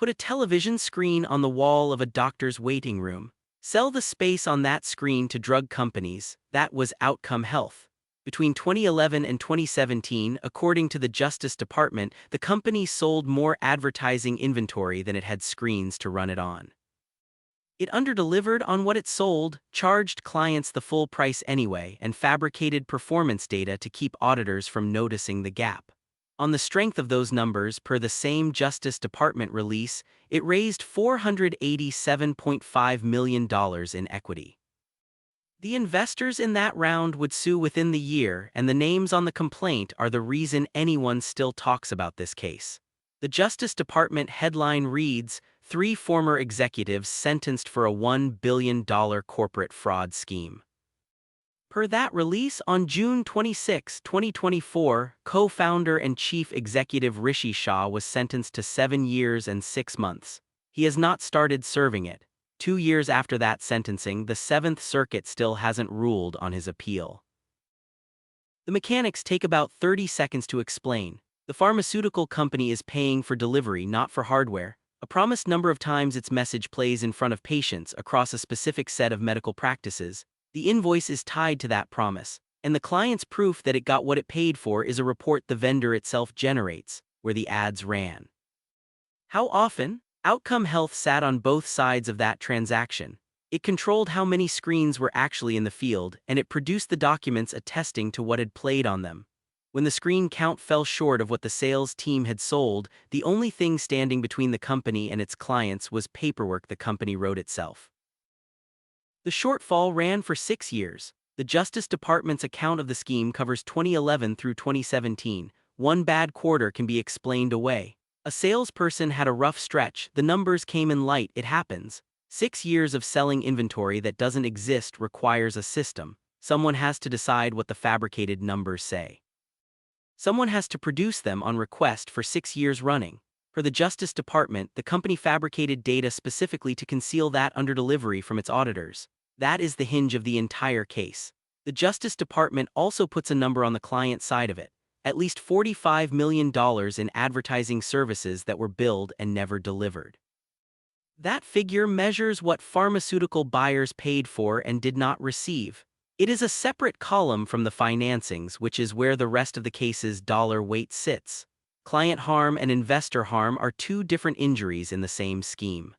Put a television screen on the wall of a doctor's waiting room. Sell the space on that screen to drug companies. That was Outcome Health. Between 2011 and 2017, according to the Justice Department, the company sold more advertising inventory than it had screens to run it on. It underdelivered on what it sold, charged clients the full price anyway, and fabricated performance data to keep auditors from noticing the gap. On the strength of those numbers, per the same Justice Department release, it raised $487.5 million in equity. The investors in that round would sue within the year, and the names on the complaint are the reason anyone still talks about this case. The Justice Department headline reads, "3 former executives sentenced for a $1 billion corporate fraud scheme." Per that release, on June 26, 2024, co-founder and chief executive Rishi Shah was sentenced to 7 years and 6 months. He has not started serving it. 2 years after that sentencing, the Seventh Circuit still hasn't ruled on his appeal. The mechanics take about 30 seconds to explain. The pharmaceutical company is paying for delivery, not for hardware. A promised number of times its message plays in front of patients across a specific set of medical practices. The invoice is tied to that promise, and the client's proof that it got what it paid for is a report the vendor itself generates, where the ads ran. How often? Outcome Health sat on both sides of that transaction. It controlled how many screens were actually in the field, and it produced the documents attesting to what had played on them. When the screen count fell short of what the sales team had sold, the only thing standing between the company and its clients was paperwork the company wrote itself. The shortfall ran for 6 years. The Justice Department's account of the scheme covers 2011 through 2017. One bad quarter can be explained away. A salesperson had a rough stretch, the numbers came in light, it happens. 6 years of selling inventory that doesn't exist requires a system. Someone has to decide what the fabricated numbers say. Someone has to produce them on request for 6 years running. For the Justice Department, the company fabricated data specifically to conceal that underdelivery from its auditors. That is the hinge of the entire case. The Justice Department also puts a number on the client side of it. At least $45 million in advertising services that were billed and never delivered. That figure measures what pharmaceutical buyers paid for and did not receive. It is a separate column from the financings, which is where the rest of the case's dollar weight sits. Client harm and investor harm are 2 different injuries in the same scheme.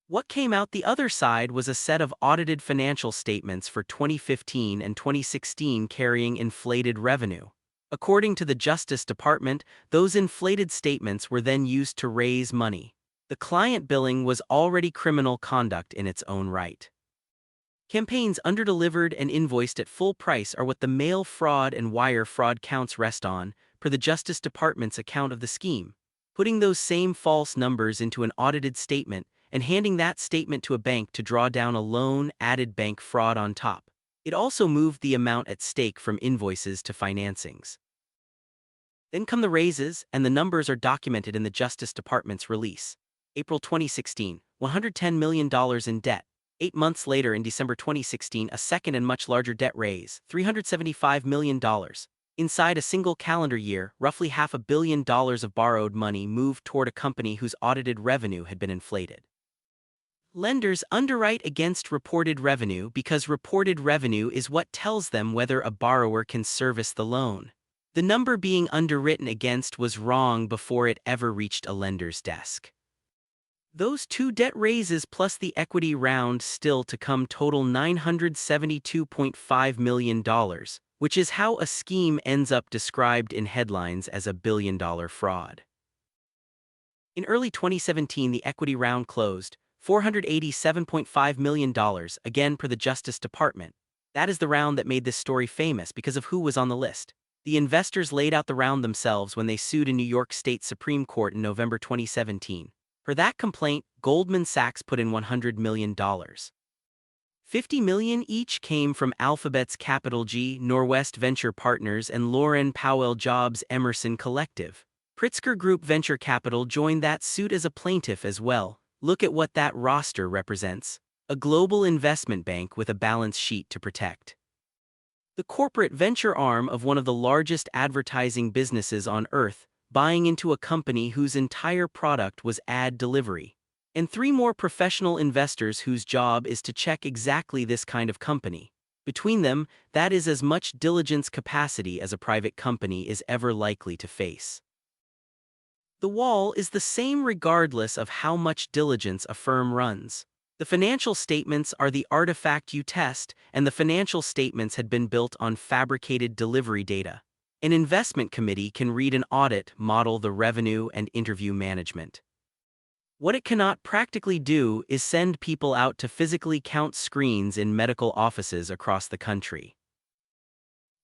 What came out the other side was a set of audited financial statements for 2015 and 2016 carrying inflated revenue. According to the Justice Department, those inflated statements were then used to raise money. The client billing was already criminal conduct in its own right. Campaigns underdelivered and invoiced at full price are what the mail fraud and wire fraud counts rest on, per the Justice Department's account of the scheme. Putting those same false numbers into an audited statement and handing that statement to a bank to draw down a loan added bank fraud on top. It also moved the amount at stake from invoices to financings. Then come the raises, and the numbers are documented in the Justice Department's release. April 2016, $110 million in debt. 8 months later, in December 2016, a second and much larger debt raise, $375 million. Inside a single calendar year, roughly $500 million of borrowed money moved toward a company whose audited revenue had been inflated. Lenders underwrite against reported revenue because reported revenue is what tells them whether a borrower can service the loan. The number being underwritten against was wrong before it ever reached a lender's desk. Those 2 debt raises plus the equity round still to come total $972.5 million, which is how a scheme ends up described in headlines as a billion-dollar fraud. In early 2017, the equity round closed, $487.5 million, again per the Justice Department. That is the round that made this story famous because of who was on the list. The investors laid out the round themselves when they sued in New York State Supreme Court in November 2017. For that complaint, Goldman Sachs put in $100 million. $50 million each came from Alphabet's CapitalG, Norwest Venture Partners, and Lauren Powell Jobs Emerson Collective. Pritzker Group Venture Capital joined that suit as a plaintiff as well. Look at what that roster represents. A global investment bank with a balance sheet to protect. The corporate venture arm of one of the largest advertising businesses on earth, buying into a company whose entire product was ad delivery. And 3 more professional investors whose job is to check exactly this kind of company. Between them, that is as much diligence capacity as a private company is ever likely to face. The wall is the same regardless of how much diligence a firm runs. The financial statements are the artifact you test, and the financial statements had been built on fabricated delivery data. An investment committee can read an audit, model the revenue, and interview management. What it cannot practically do is send people out to physically count screens in medical offices across the country.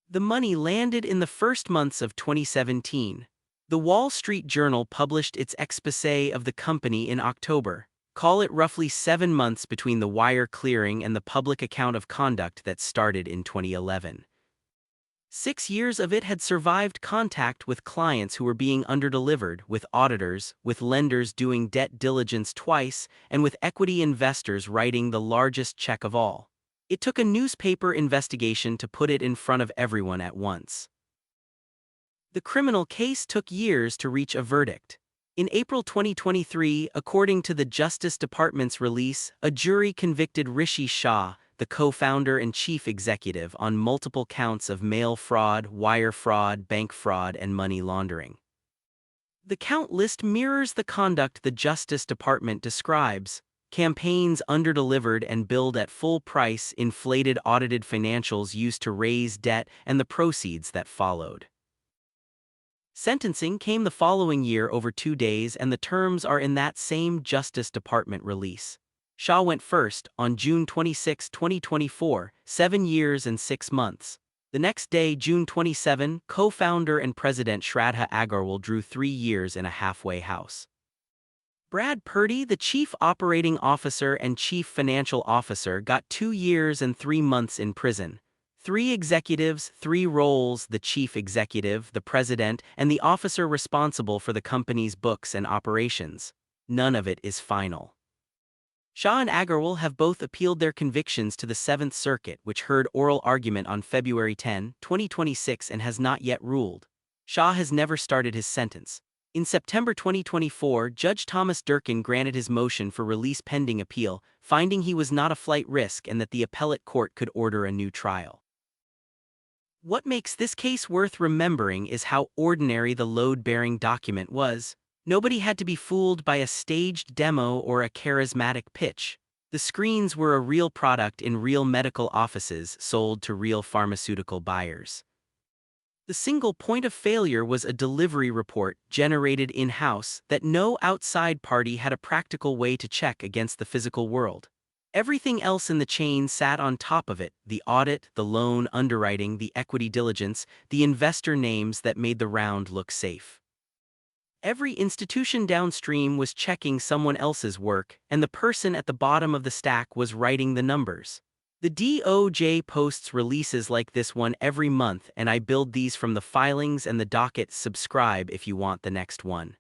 The money landed in the first months of 2017. The Wall Street Journal published its exposé of the company in October. Call it roughly 7 months between the wire clearing and the public account of conduct that started in 2011. 6 years of it had survived contact with clients who were being underdelivered, with auditors, with lenders doing debt diligence twice, and with equity investors writing the largest check of all. It took a newspaper investigation to put it in front of everyone at once. The criminal case took years to reach a verdict. In April 2023, according to the Justice Department's release, a jury convicted Rishi Shah, the co-founder and chief executive, on multiple counts of mail fraud, wire fraud, bank fraud, and money laundering. The count list mirrors the conduct the Justice Department describes: campaigns underdelivered and billed at full price, inflated audited financials used to raise debt, and the proceeds that followed. Sentencing came the following year over 2 days, and the terms are in that same Justice Department release. Shah went first, on June 26, 2024, 7 years and 6 months. The next day, June 27, co-founder and president Shraddha Agarwal drew 3 years in a halfway house. Brad Purdy, the chief operating officer and chief financial officer, got 2 years and 3 months in prison. 3 executives, 3 roles: the chief executive, the president, and the officer responsible for the company's books and operations. None of it is final. Shah and Agarwal have both appealed their convictions to the 7th Circuit, which heard oral argument on February 10, 2026 and has not yet ruled. Shah has never started his sentence. In September 2024, Judge Thomas Durkin granted his motion for release pending appeal, finding he was not a flight risk and that the appellate court could order a new trial. What makes this case worth remembering is how ordinary the load-bearing document was. Nobody had to be fooled by a staged demo or a charismatic pitch. The screens were a real product in real medical offices, sold to real pharmaceutical buyers. The single point of failure was a delivery report generated in-house that no outside party had a practical way to check against the physical world. Everything else in the chain sat on top of it: the audit, the loan underwriting, the equity diligence, the investor names that made the round look safe. Every institution downstream was checking someone else's work, and the person at the bottom of the stack was writing the numbers. The DOJ posts releases like this one every month, and I build these from the filings and the docket. Subscribe if you want the next one.